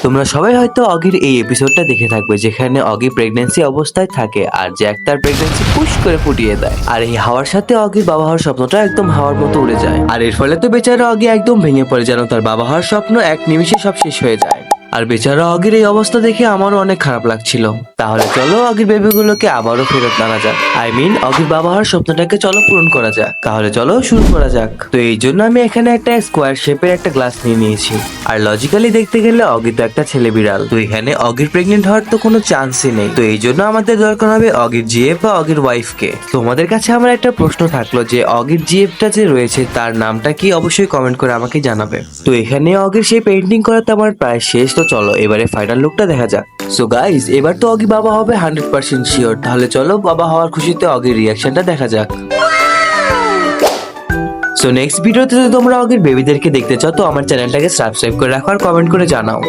তোমরা সবাই হয়তো অগির এই এপিসোডটা দেখে থাকবে যেখানে অগি প্রেগন্যান্সি অবস্থায় থাকে আর জ্যাক তার প্রেগন্যান্সি পুশ করে ফুটিয়ে দেয়, আর এই হাওয়ার সাথে অগির বাবা হওয়ার স্বপ্নটা একদম হাওয়ার মতো উড়ে যায়। আর এর ফলে তো বেচারা অগি একদম ভেঙে পড়ে, যেন তার বাবা হওয়ার স্বপ্ন এক নিমিষে সব শেষ হয়ে যায়। আর বেচারা অগির এই অবস্থা দেখে আমারও অনেক খারাপ লাগছিল। তাহলে চলো অগির বেবিগুলোকে আবারও ফেরত আনা যাক, আই মিন অগির বাবা হওয়ার স্বপ্নটাকে চলো পূরণ করা যাক। তাহলে চলো শুরু করা যাক। তো এই জন্য আমি এখানে একটা স্কোয়ার শেপের একটা গ্লাস নিয়ে নিয়েছি। আর লজিক্যালি দেখতে গেলে অগির তো একটা ছেলে বিড়াল, তো এখানে অগির প্রেগনেন্ট হওয়ার তো কোনো চান্সই নেই। তো এই জন্য আমাদের দরকার হবে অগির জিএফ বা অগির ওয়াইফকে। তোমাদের কাছে আমার একটা প্রশ্ন থাকলো যে অগির জিএফটা যে রয়েছে তার নামটা কি, অবশ্যই কমেন্ট করে আমাকে জানাবে। তো এখানে অগির সেই পেইন্টিং করাতে আমার প্রায় শেষ। তো চলো এবারে ফাইনাল লুকটা দেখা যাক। সো গাইজ, এবার তো অগি বাবা হবে 100% শিওর। তাহলে চলো বাবা হওয়ার খুশিতে অগির রিয়াকশনটা দেখা যাক। সো নেক্সট ভিডিওতে যদি তোমরা অগির বেবিদেরকে দেখতে চাও তো আমার চ্যানেলটাকে সাবস্ক্রাইব করে রাখো আর কমেন্ট করে জানাও।